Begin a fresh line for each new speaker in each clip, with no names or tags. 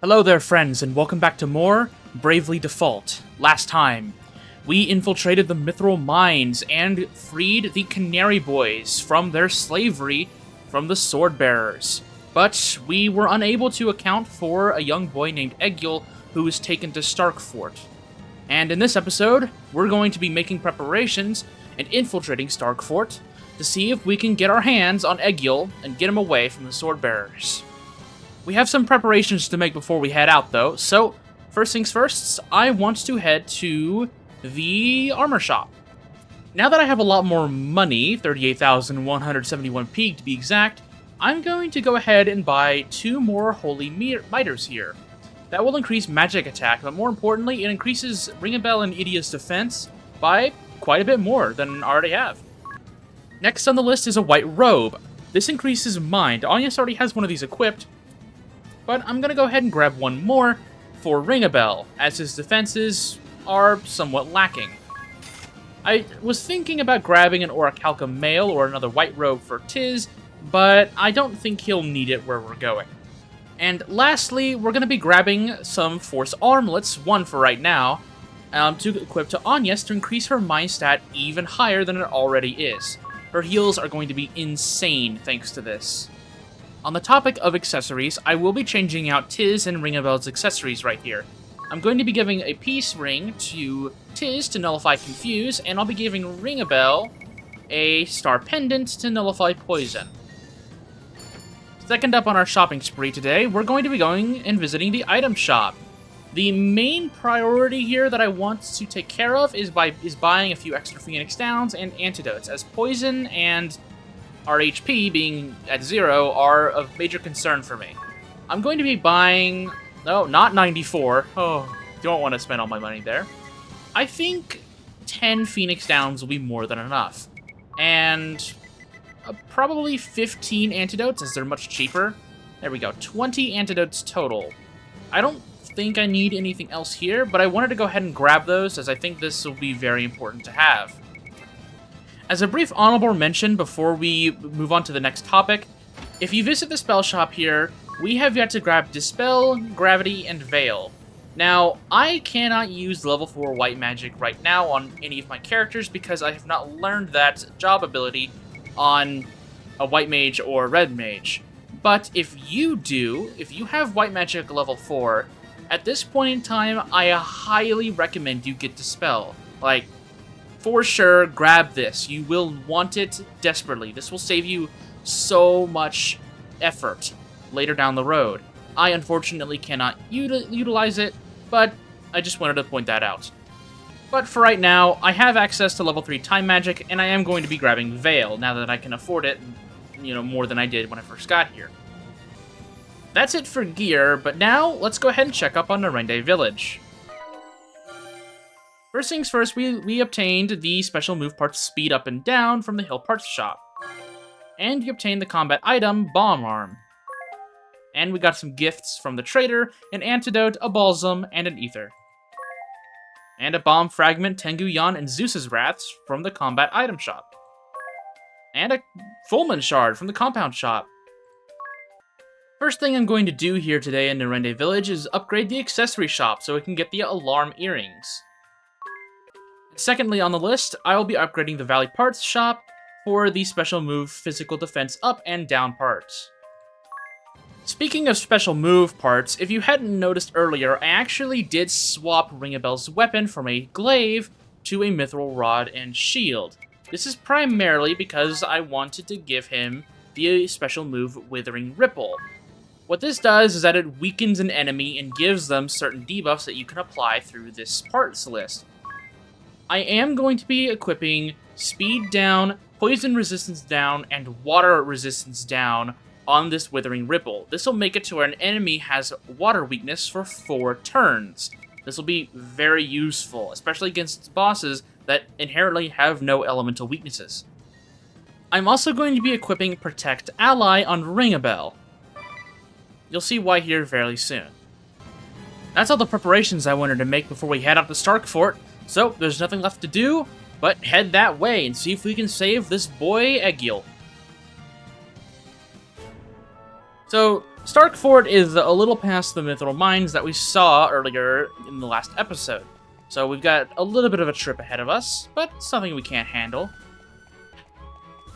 Hello there, friends, and welcome back to more Bravely Default. Last time, we infiltrated the Mithril mines and freed the Canary Boys from their slavery from the Swordbearers. But we were unable to account for a young boy named Egil who was taken to Stark Fort. And in this episode, we're going to be making preparations and infiltrating Stark Fort to see if we can get our hands on Egil and get him away from the Swordbearers. We have some preparations to make before we head out, though, so first things first, I want to head to the armor shop. Now that I have a lot more money, 38,171 peak to be exact, I'm going to go ahead and buy 2 more holy miters here. That will increase magic attack, but more importantly, it increases Ringabel and Idia's defense by quite a bit more than I already have. Next on the list is a white robe. This increases mind. Anius already has one of these equipped, but I'm going to go ahead and grab one more for Ringabel, as his defenses are somewhat lacking. I was thinking about grabbing an Orichalca mail or another white robe for Tiz, but I don't think he'll need it where we're going. And lastly, we're going to be grabbing some Force Armlets, one for right now, to equip to Anies to increase her mind stat even higher than it already is. Her heals are going to be insane thanks to this. On the topic of accessories, I will be changing out Tiz and Ringabel's accessories right here. I'm going to be giving a peace ring to Tiz to nullify Confuse, and I'll be giving Ringabel a star pendant to nullify Poison. Second up on our shopping spree today, we're going to be going and visiting the item shop. The main priority here that I want to take care of is buying a few extra Phoenix Downs and antidotes, as Poison and our HP being at 0 are of major concern for me. I'm going to be buying... No, not 94. Oh, don't want to spend all my money there. I think 10 Phoenix Downs will be more than enough. And probably 15 antidotes, as they're much cheaper. There we go, 20 antidotes total. I don't think I need anything else here, but I wanted to go ahead and grab those, as I think this will be very important to have. As a brief honorable mention before we move on to the next topic, if you visit the spell shop here, we have yet to grab Dispel, Gravity, and Veil. Now, I cannot use level 4 white magic right now on any of my characters because I have not learned that job ability on a white mage or red mage. But if you do, if you have white magic level 4, at this point in time, I highly recommend you get Dispel. Like, for sure, grab this. You will want it desperately. This will save you so much effort later down the road. I unfortunately cannot utilize it, but I just wanted to point that out. But for right now, I have access to level 3 time magic, and I am going to be grabbing Veil now that I can afford it, more than I did when I first got here. That's it for gear, but now let's go ahead and check up on Narende Village. First things first, we obtained the special move parts Speed Up and Down from the Hill Parts Shop. And we obtained the combat item Bomb Arm. And we got some gifts from the trader, an antidote, a balsam, and an ether. And a bomb fragment, Tengu Yan, and Zeus's Wraths from the combat item shop. And a Fulman shard from the compound shop. First thing I'm going to do here today in Narende Village is upgrade the accessory shop so we can get the alarm earrings. Secondly on the list, I will be upgrading the Valley Parts shop for the special move physical defense up and down parts. Speaking of special move parts, if you hadn't noticed earlier, I actually did swap Ringabel's weapon from a glaive to a mithril rod and shield. This is primarily because I wanted to give him the special move Withering Ripple. What this does is that it weakens an enemy and gives them certain debuffs that you can apply through this parts list. I am going to be equipping Speed Down, Poison Resistance Down, and Water Resistance Down on this Withering Ripple. This will make it to where an enemy has water weakness for 4 turns. This will be very useful, especially against bosses that inherently have no elemental weaknesses. I'm also going to be equipping Protect Ally on Ringabel. You'll see why here fairly soon. That's all the preparations I wanted to make before we head out to Stark Fort, so there's nothing left to do but head that way and see if we can save this boy Egil. So, Stark Fort is a little past the Mithril Mines that we saw earlier in the last episode. So we've got a little bit of a trip ahead of us, but something we can't handle.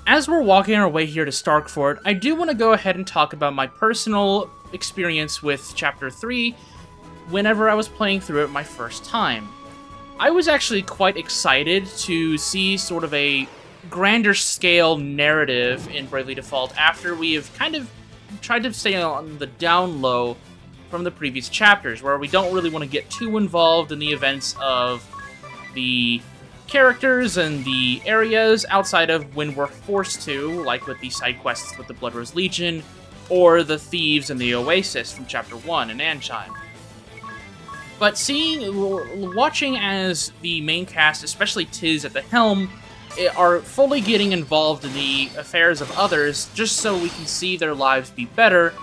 As we're walking our way here to Stark Fort, I do want to go ahead and talk about my personal experience with Chapter 3 whenever I was playing through it my first time. I was actually quite excited to see sort of a grander scale narrative in Bravely Default after we have kind of tried to stay on the down low from the previous chapters, where we don't really want to get too involved in the events of the characters and the areas outside of when we're forced to, like with the side quests with the Blood Rose Legion, or the Thieves and the Oasis from Chapter 1 in Anchime. But watching as the main cast, especially Tiz at the helm, are fully getting involved in the affairs of others just so we can see their lives be better,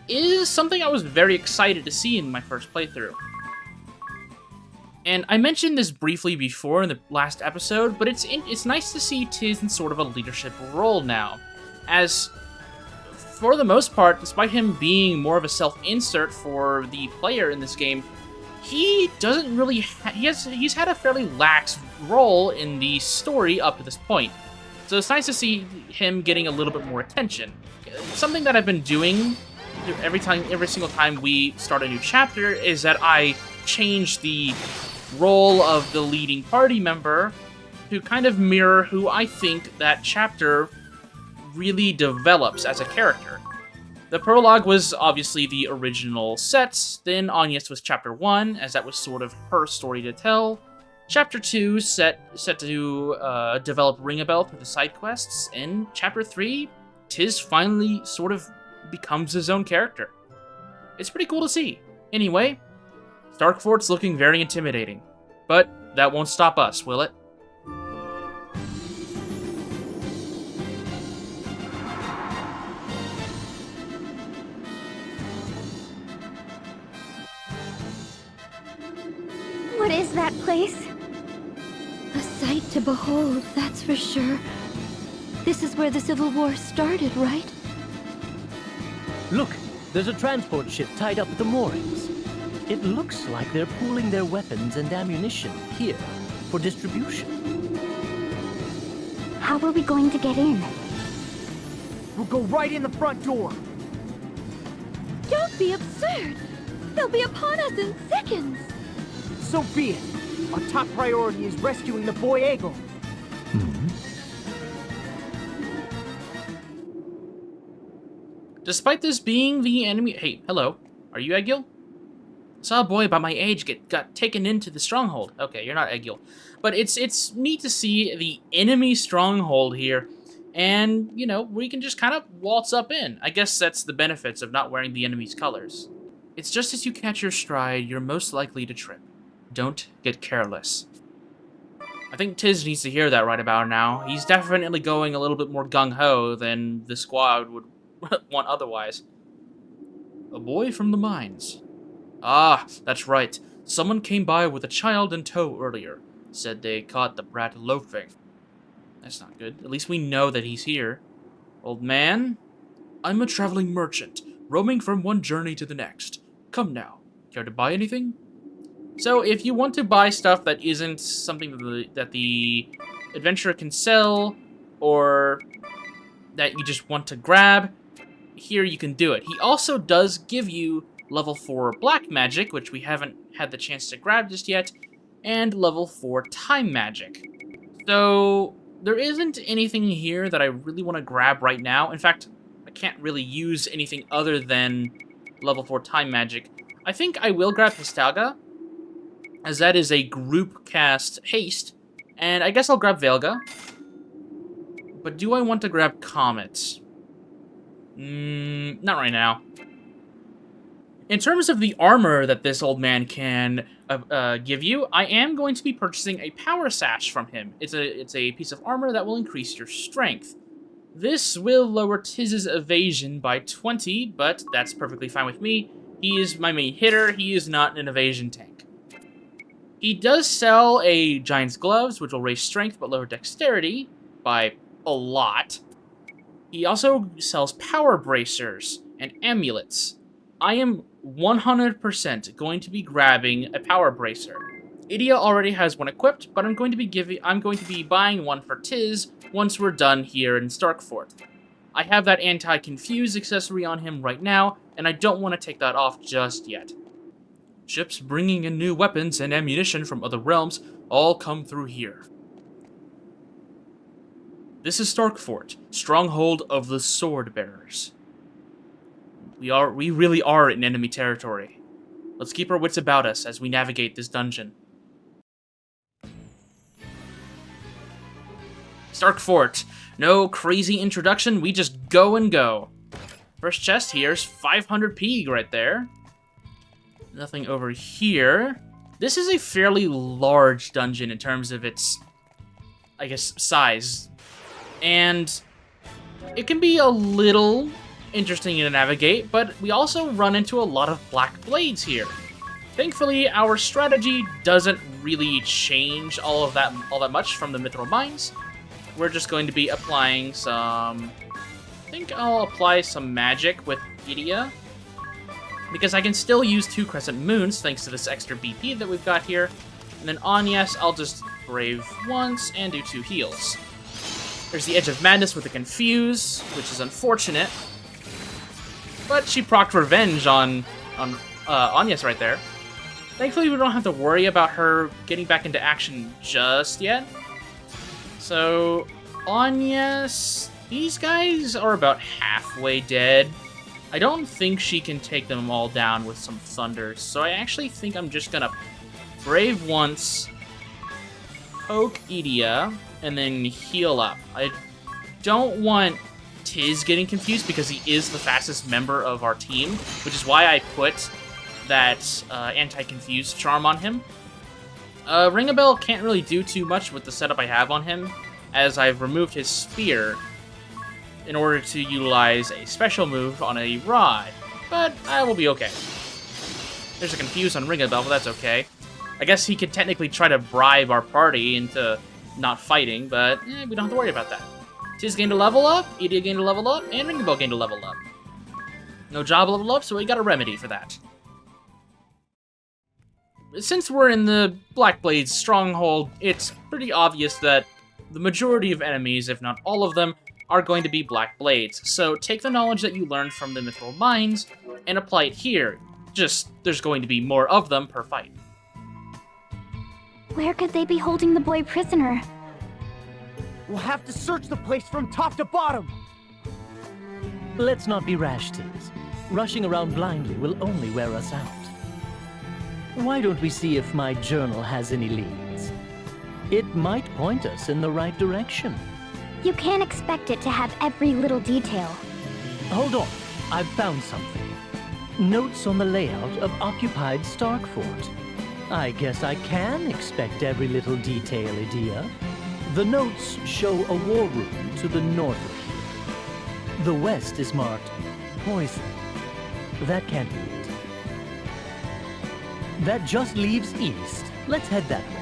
is something I was very excited to see in my first playthrough. And I mentioned this briefly before in the last episode, but it's nice to see Tiz in sort of a leadership role now, as for the most part, despite him being more of a self-insert for the player in this game, he doesn't really he's had a fairly lax role in the story up to this point. So it's nice to see him getting a little bit more attention. Something that I've been doing every single time we start a new chapter is that I change the role of the leading party member to kind of mirror who I think that chapter really develops as a character. The prologue was obviously the original set, then Agnes was Chapter 1, as that was sort of her story to tell. Chapter 2 set to develop Ring-a-Bell through the side quests, and Chapter 3, Tiz finally sort of becomes his own character. It's pretty cool to see. Anyway, Stark Fort's looking very intimidating, but that won't stop us, will it?
What is that place? A sight to behold, that's for sure. This is where the Civil War started, right?
Look, there's a transport ship tied up at the moorings. It looks like they're pooling their weapons and ammunition here for distribution.
How are we going to get in?
We'll go right in the front door.
Don't be absurd! They'll be upon us in seconds!
So be it. Our top priority is rescuing the boy Egil.
Despite this being the enemy... Hey, hello. Are you Egil? I saw a boy about my age got taken into the stronghold. Okay, you're not Egil. But it's neat to see the enemy stronghold here. And, you know, we can just kind of waltz up in. I guess that's the benefits of not wearing the enemy's colors. It's just as you catch your stride, you're most likely to trip. Don't get careless. I think Tiz needs to hear that right about now. He's definitely going a little bit more gung-ho than the squad would want otherwise. A boy from the mines. Ah, that's right. Someone came by with a child in tow earlier. Said they caught the brat loafing. That's not good. At least we know that he's here. Old man? I'm a traveling merchant, roaming from one journey to the next. Come now. Care to buy anything? So if you want to buy stuff that isn't something that the adventurer can sell, or that you just want to grab, here you can do it. He also does give you level 4 black magic, which we haven't had the chance to grab just yet, and level 4 time magic. So there isn't anything here that I really want to grab right now. In fact, I can't really use anything other than level 4 time magic. I think I will grab Histaga, as that is a group cast haste, and I guess I'll grab Velga. But do I want to grab Comet? Not right now. In terms of the armor that this old man can give you, I am going to be purchasing a power sash from him. It's a piece of armor that will increase your strength. This will lower Tiz's evasion by 20, but that's perfectly fine with me. He is my main hitter, he is not an evasion tank. He does sell a Giant's Gloves, which will raise strength but lower dexterity by a lot. He also sells power bracers and amulets. I am 100% going to be grabbing a power bracer. Idia already has one equipped, but I'm going to be buying one for Tiz once we're done here in Starkfort. I have that anti-confuse accessory on him right now, and I don't want to take that off just yet. Ships bringing in new weapons and ammunition from other realms all come through here. This is Starkfort, stronghold of the Swordbearers. We really are in enemy territory. Let's keep our wits about us as we navigate this dungeon. Starkfort. No crazy introduction, we just go and go. First chest here's 500 pig right there. Nothing over here. This is a fairly large dungeon in terms of its, I guess, size. And it can be a little interesting to navigate, but we also run into a lot of black blades here. Thankfully, our strategy doesn't really change all that much from the Mithril Mines. We're just going to be applying some... I think I'll apply some magic with Idia, because I can still use 2 Crescent Moons thanks to this extra BP that we've got here. And then on yes, I'll just Brave once and do 2 heals. There's the Edge of Madness with the Confuse, which is unfortunate. But she procced Revenge on Anyas right there. Thankfully, we don't have to worry about her getting back into action just yet. So, Anyas, these guys are about halfway dead. I don't think she can take them all down with some thunder, so I actually think I'm just gonna Brave once, poke Idia, and then heal up. I don't want Tiz getting confused because he is the fastest member of our team, which is why I put that anti-confuse charm on him. Ringabel can't really do too much with the setup I have on him, as I've removed his spear in order to utilize a special move on a rod, but I will be okay. There's a confuse on Ringabel, but that's okay. I guess he could technically try to bribe our party into not fighting, but we don't have to worry about that. Tiz gained a level up, Idia gained a level up, and Ringabel gained a level up. No job level up, so we got a remedy for that. Since we're in the Blackblade stronghold, it's pretty obvious that the majority of enemies, if not all of them, are going to be Black Blades. So take the knowledge that you learned from the Mithril Mines and apply it here. Just, there's going to be more of them per fight.
Where could they be holding the boy prisoner?
We'll have to search the place from top to bottom.
Let's not be rash, Tiz. Rushing around blindly will only wear us out. Why don't we see if my journal has any leads? It might point us in the right direction.
You can't expect it to have every little detail.
Hold on, I've found something. Notes on the layout of occupied Starkfort. I guess I can expect every little detail, Idia. The notes show a war room to the north of here. The west is marked poison. That can't be it. That just leaves east. Let's head that way.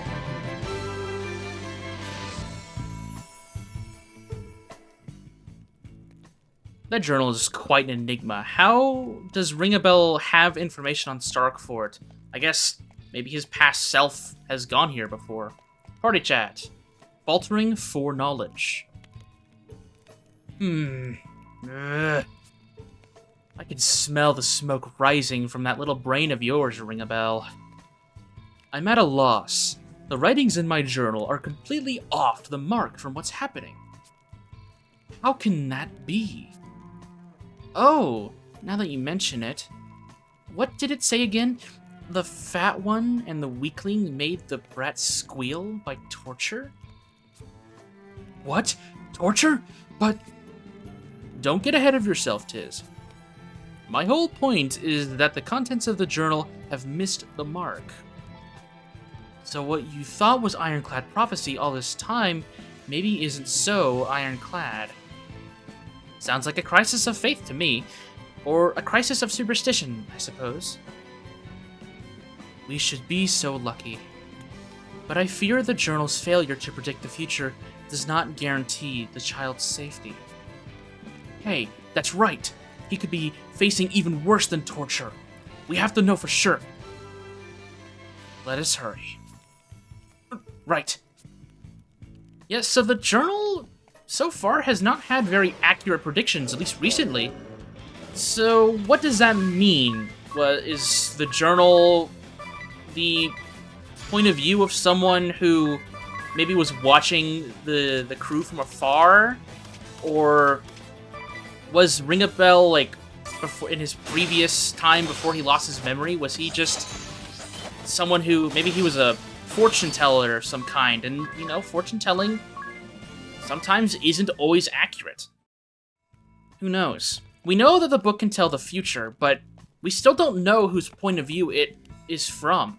That journal is quite an enigma. How does Ringabel have information on Starkfort? I guess maybe his past self has gone here before. Party chat. Faltering for knowledge. Ugh. I can smell the smoke rising from that little brain of yours, Ringabel. I'm at a loss. The writings in my journal are completely off the mark from what's happening. How can that be? Oh, now that you mention it. What did it say again? The fat one and the weakling made the brat squeal by torture? What? Torture? But... Don't get ahead of yourself, Tiz. My whole point is that the contents of the journal have missed the mark. So what you thought was ironclad prophecy all this time maybe isn't so ironclad. Sounds like a crisis of faith to me, or a crisis of superstition, I suppose. We should be so lucky. But I fear the journal's failure to predict the future does not guarantee the child's safety. Hey, that's right! he could be facing even worse than torture. We have to know for sure. Let us hurry. Right. Yes, so the journal so far has not had very accurate predictions, at least recently. So what does that mean? Is the journal the point of view of someone who maybe was watching the crew from afar? Or was Ring-a-Bell, like, before, in his previous time before he lost his memory, was he just someone who, maybe he was a fortune teller of some kind, and, you know, fortune telling sometimes isn't always accurate. Who knows? We know that the book can tell the future, but we still don't know whose point of view it is from.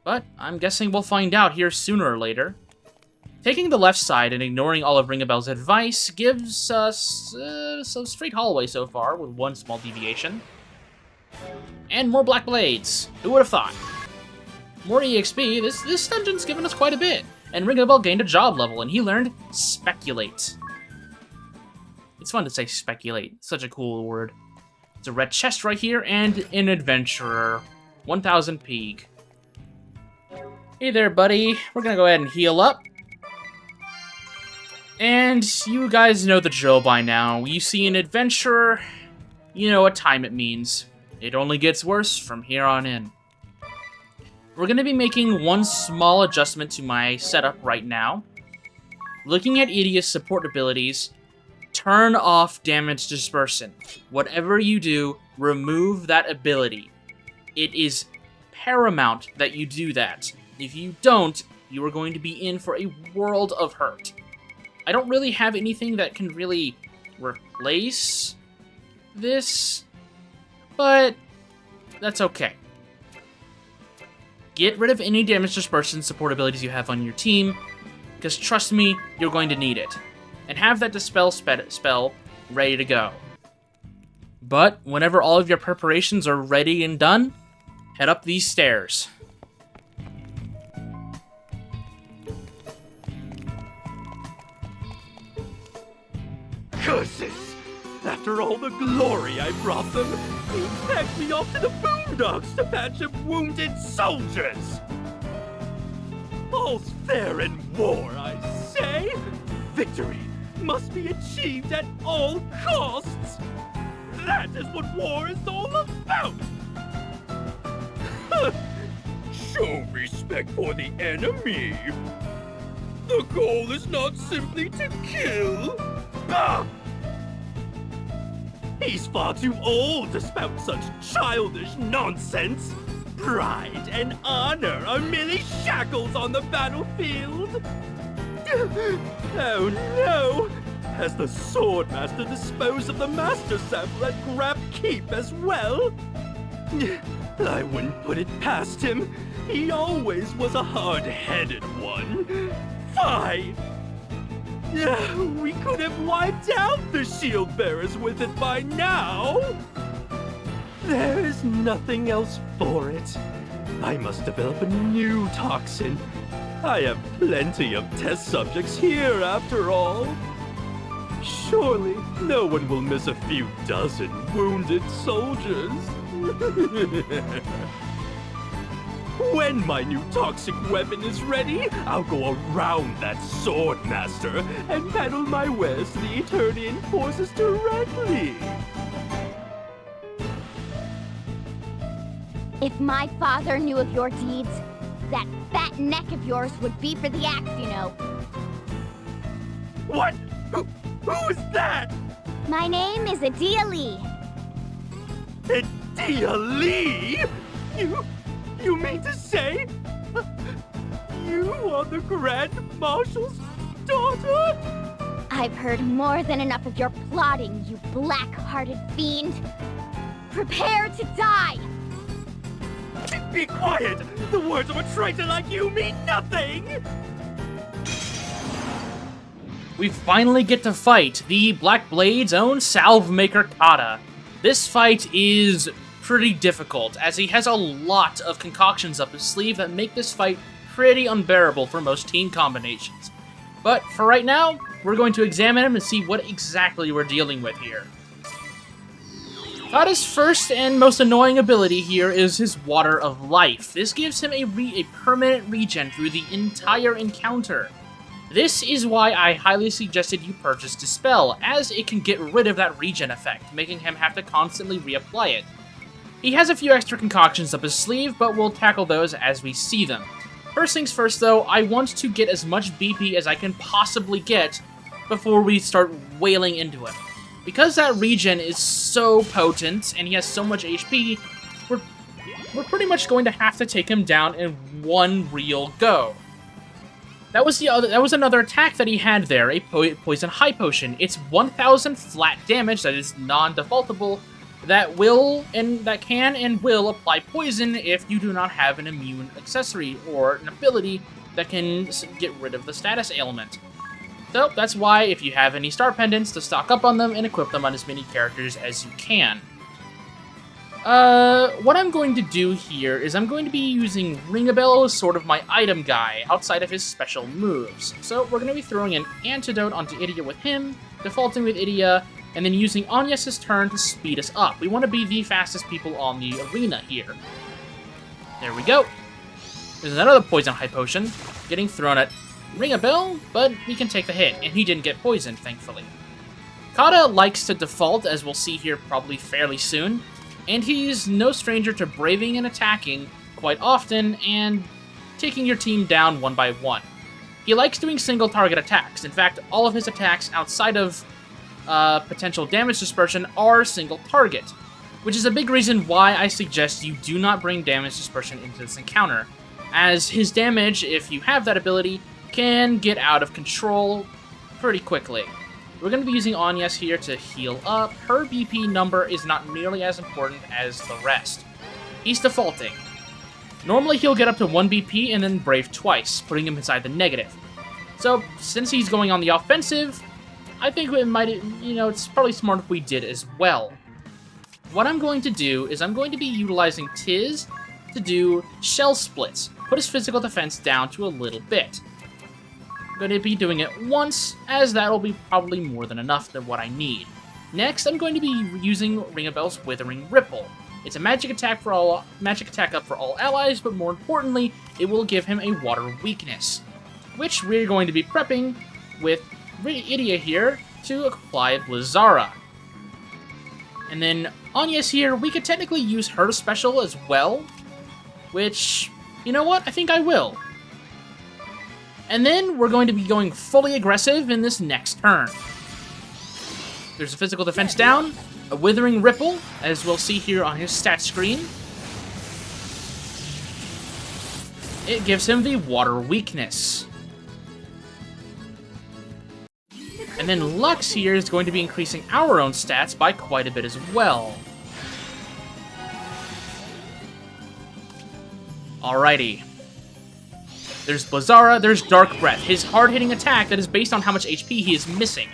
But I'm guessing we'll find out here sooner or later. Taking the left side and ignoring all of Ring-a-Bell's advice gives us some straight hallway so far, with one small deviation. And more black blades. Who would have thought? More EXP, this dungeon's given us quite a bit. And Ring-a-Bell gained a job level, and he learned Speculate. It's fun to say speculate. Such a cool word. It's a red chest right here, and an adventurer. 1000 peak. Hey there, buddy. We're gonna go ahead and heal up. And you guys know the drill by now. You see an adventurer, you know what time it means. It only gets worse from here on in. We're going to be making one small adjustment to my setup right now. Looking at Idia's support abilities, turn off damage dispersion. Whatever you do, remove that ability. It is paramount that you do that. If you don't, you are going to be in for a world of hurt. I don't really have anything that can really replace this, but that's okay. Get rid of any damage dispersion support abilities you have on your team, because trust me, you're going to need it. And have that dispel spell ready to go. But whenever all of your preparations are ready and done, head up these stairs.
Curses! After all the glory I brought them, he packed me off to the boondocks to patch up wounded soldiers! All's fair in war, I say! Victory must be achieved at all costs! That is what war is all about! Show respect for the enemy! The goal is not simply to kill! Ah! He's far too old to spout such childish nonsense! Pride and honor are merely shackles on the battlefield! Oh no! Has the Swordmaster disposed of the Master Sample at Grab Keep as well? I wouldn't put it past him. He always was a hard-headed one. Fine! We could have wiped out the shield bearers with it by now! There is nothing else for it. I must develop a new toxin. I have plenty of test subjects here after all. Surely no one will miss a few dozen wounded soldiers. When my new toxic weapon is ready, I'll go around that Swordmaster and peddle my wares to the Eternian forces directly.
If my father knew of your deeds, that fat neck of yours would be for the axe, you know.
What? Who is that?
My name is Adia Lee.
Adia Lee? You mean to say you are the Grand Marshal's daughter?
I've heard more than enough of your plotting, you black-hearted fiend. Prepare to die!
Be quiet! The words of a traitor like you mean nothing!
We finally get to fight the Black Blade's own Salve Maker Kata. This fight is pretty difficult, as he has a lot of concoctions up his sleeve that make this fight pretty unbearable for most team combinations. But for right now, we're going to examine him and see what exactly we're dealing with here. Kata's first and most annoying ability here is his Water of Life. This gives him a permanent regen through the entire encounter. This is why I highly suggested you purchase Dispel, as it can get rid of that regen effect, making him have to constantly reapply it. He has a few extra concoctions up his sleeve, but we'll tackle those as we see them. First things first though, I want to get as much BP as I can possibly get before we start wailing into him. Because that regen is so potent, and he has so much HP, we're pretty much going to have to take him down in one real go. That was another attack that he had there, a Poison High Potion. It's 1000 flat damage that is non-defaultable, that can and will apply poison if you do not have an immune accessory or an ability that can get rid of the status ailment. So that's why if you have any star pendants, to stock up on them and equip them on as many characters as you can. What I'm going to do here is I'm going to be using Ring-a-Bell as sort of my item guy, outside of his special moves. So we're going to be throwing an antidote onto Idia with him, defaulting with Idia, and then using Agnes' turn to speed us up. We want to be the fastest people on the arena here. There we go. There's another Poison High Potion, getting thrown at Ring-a-Bell, but we can take the hit, and he didn't get poisoned, thankfully. Kata likes to default, as we'll see here probably fairly soon, and he's no stranger to braving and attacking quite often and taking your team down one by one. He likes doing single target attacks. In fact, all of his attacks outside of potential damage dispersion are single target, which is a big reason why I suggest you do not bring damage dispersion into this encounter, as his damage, if you have that ability, can get out of control pretty quickly. We're going to be using Agnes here to heal up. Her BP number is not nearly as important as the rest. He's defaulting. Normally he'll get up to 1 BP and then Brave twice, putting him inside the negative. So, since he's going on the offensive, I think it might, it's probably smart if we did as well. What I'm going to do is I'm going to be utilizing Tiz to do shell splits, put his physical defense down to a little bit. I'm going to be doing it once, as that'll be probably more than enough than what I need. Next, I'm going to be using Ring-a-Bell's Withering Ripple. It's a magic attack up for all allies, but more importantly, it will give him a water weakness, which we're going to be prepping with Idia here to apply Blizzara. And then Agnes here, we could technically use her special as well, which, you know what, I think I will. And then we're going to be going fully aggressive in this next turn. There's a physical defense down, a Withering Ripple, as we'll see here on his stat screen. It gives him the water weakness. And then Lux here is going to be increasing our own stats by quite a bit as well. Alrighty. There's Blizzara, there's Dark Breath, his hard-hitting attack that is based on how much HP he is missing.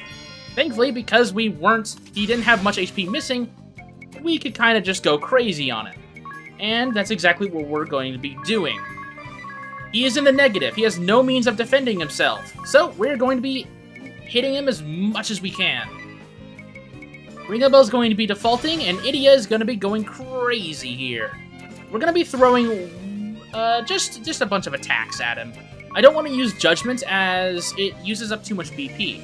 Thankfully, because he didn't have much HP missing, we could kind of just go crazy on it. And that's exactly what we're going to be doing. He is in the negative, he has no means of defending himself, so we're going to be hitting him as much as we can. Ring-a-Bell's going to be defaulting, and Idia is going to be going crazy here. We're going to be throwing just a bunch of attacks at him. I don't want to use Judgment as it uses up too much BP.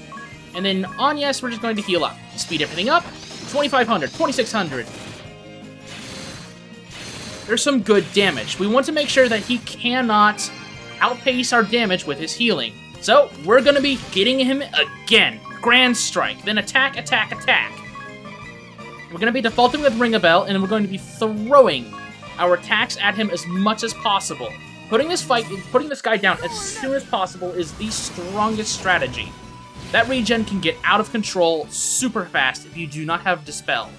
And then Agnes, we're just going to heal up. Speed everything up. 2500, 2600. There's some good damage. We want to make sure that he cannot outpace our damage with his healing. So, we're going to be getting him again. Grand Strike, then attack, attack, attack. We're going to be defaulting with Ring-a-Bell, and we're going to be throwing our attacks at him as much as possible. Putting this guy down as soon as possible is the strongest strategy. That regen can get out of control super fast if you do not have Dispel.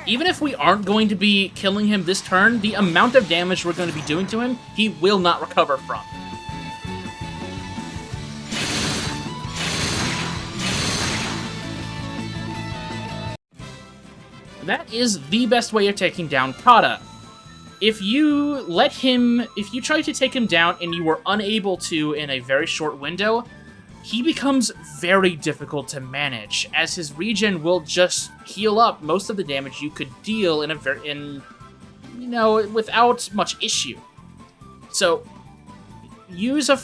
Even if we aren't going to be killing him this turn, the amount of damage we're going to be doing to him, he will not recover from. That is the best way of taking down Kata. If you try to take him down and you were unable to in a very short window, he becomes very difficult to manage, as his regen will just heal up most of the damage you could deal without much issue. So, use a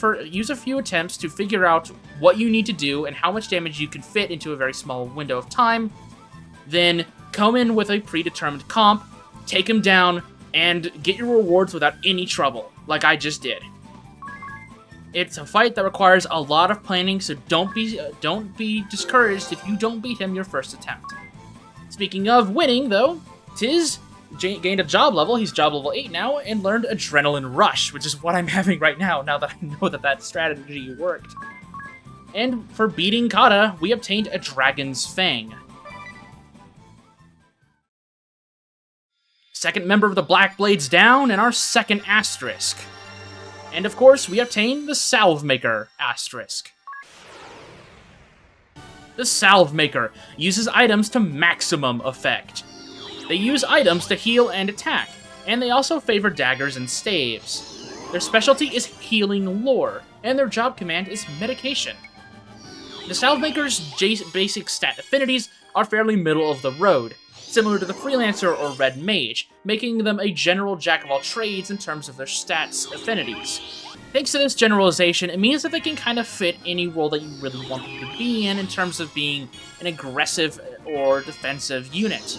few attempts to figure out what you need to do and how much damage you can fit into a very small window of time. Then come in with a predetermined comp, take him down, and get your rewards without any trouble, like I just did. It's a fight that requires a lot of planning, so don't be discouraged if you don't beat him your first attempt. Speaking of winning, though, Tiz gained a job level. He's job level 8 now, and learned Adrenaline Rush, which is what I'm having right now that I know that strategy worked. And for beating Kata, we obtained a Dragon's Fang. Second member of the Black Blades down, and our second asterisk. And of course, we obtain the Salve Maker asterisk. The Salve Maker uses items to maximum effect. They use items to heal and attack, and they also favor daggers and staves. Their specialty is healing lore, and their job command is medication. The Salve Maker's basic stat affinities are fairly middle of the road, similar to the Freelancer or Red Mage, making them a general jack-of-all-trades in terms of their stats affinities. Thanks to this generalization, it means that they can kind of fit any role that you really want them to be in terms of being an aggressive or defensive unit.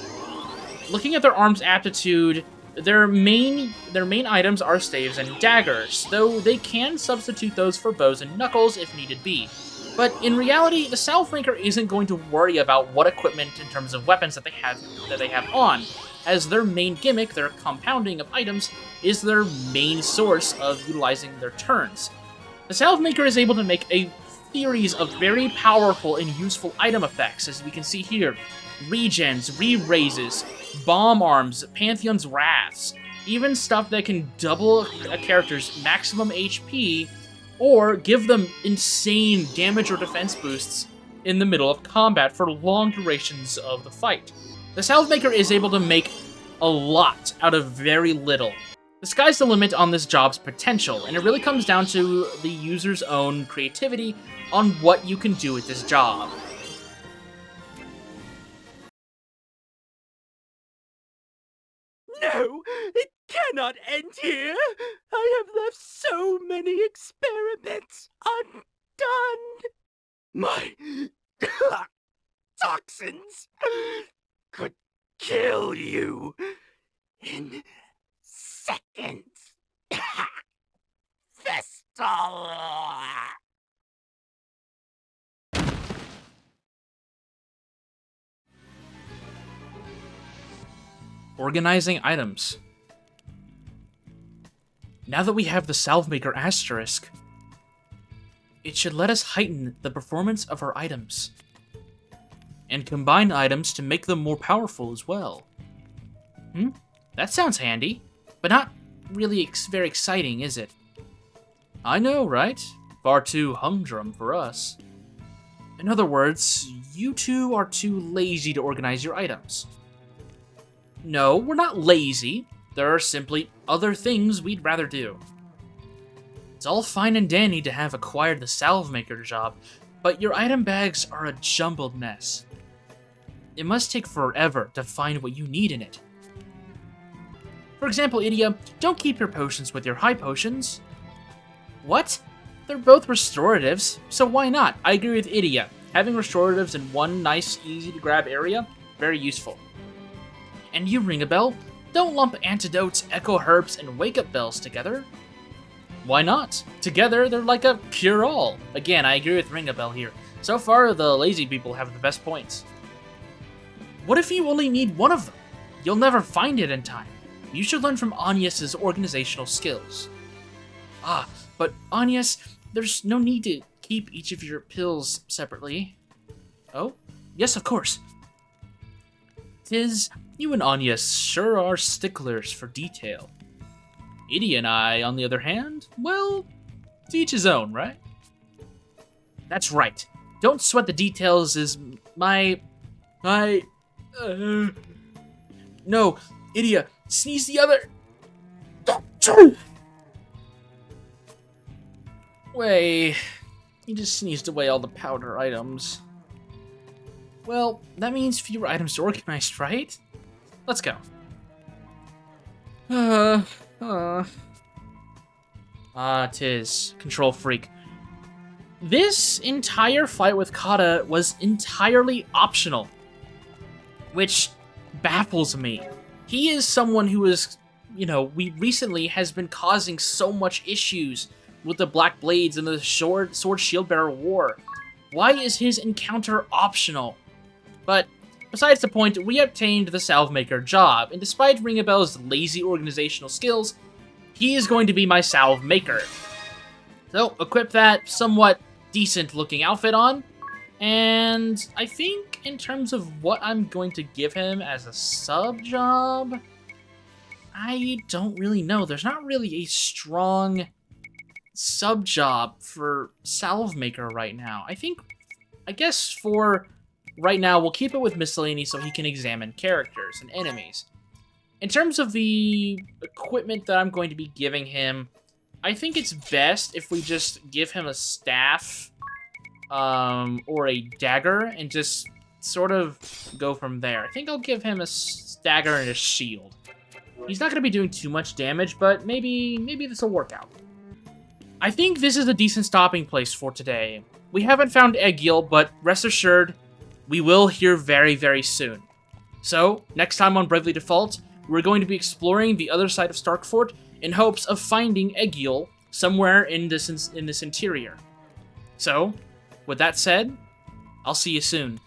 Looking at their arms aptitude, their main items are staves and daggers, though they can substitute those for bows and knuckles if needed be. But in reality, the Salve Maker isn't going to worry about what equipment in terms of weapons that they have on, as their main gimmick, their compounding of items, is their main source of utilizing their turns. The Salve Maker is able to make a series of very powerful and useful item effects, as we can see here. Regens, re-raises, bomb arms, Pantheon's Wraths, even stuff that can double a character's maximum HP, or give them insane damage or defense boosts in the middle of combat for long durations of the fight. The Salve Maker is able to make a lot out of very little. The sky's the limit on this job's potential, and it really comes down to the user's own creativity on what you can do with this job.
No, it cannot end here. I have left so many experiments undone. My toxins could kill you in seconds. Vestal.
Organizing items. Now that we have the Salve Maker asterisk, it should let us heighten the performance of our items, and combine items to make them more powerful as well. That sounds handy, but not really very exciting, is it? I know, right? Far too humdrum for us. In other words, you two are too lazy to organize your items. No, we're not lazy. There are simply other things we'd rather do. It's all fine and dandy to have acquired the Salve Maker job, but your item bags are a jumbled mess. It must take forever to find what you need in it. For example, Idia, don't keep your potions with your high potions. What? They're both restoratives, so why not? I agree with Idia. Having restoratives in one nice, easy-to-grab area, very useful. And you, Ring-a-Bell, don't lump antidotes, echo herbs, and wake-up bells together. Why not? Together, they're like a cure-all. Again, I agree with Ring-a-Bell here. So far, the lazy people have the best points. What if you only need one of them? You'll never find it in time. You should learn from Agnes's organizational skills. Ah, but Agnes, there's no need to keep each of your pills separately. Oh? Yes, of course. Tiz, you and Agnes sure are sticklers for detail. Idia and I, on the other hand, well, to each his own, right? That's right. Don't sweat the details is No, Idia, sneeze the other. Wait, He just sneezed away all the powder items. Well, that means fewer items to organize, right? Let's go. Tis. Control freak. This entire fight with Kata was entirely optional, which baffles me. He is someone who is, we recently has been causing so much issues with the Black Blades and the Sword Shieldbearer War. Why is his encounter optional? But besides the point, we obtained the Salve Maker job, and despite Ringabel's lazy organizational skills, he is going to be my Salve Maker. So, equip that somewhat decent-looking outfit on, and I think in terms of what I'm going to give him as a sub-job, I don't really know. There's not really a strong sub-job for Salve Maker right now. I guess for right now, we'll keep it with Miscellany so he can examine characters and enemies. In terms of the equipment that I'm going to be giving him, I think it's best if we just give him a staff or a dagger and just sort of go from there. I think I'll give him a dagger and a shield. He's not going to be doing too much damage, but maybe this will work out. I think this is a decent stopping place for today. We haven't found Egil, but rest assured, we will hear very, very soon. So, next time on Bravely Default, we're going to be exploring the other side of Starkfort in hopes of finding Egil somewhere in this interior. So, with that said, I'll see you soon.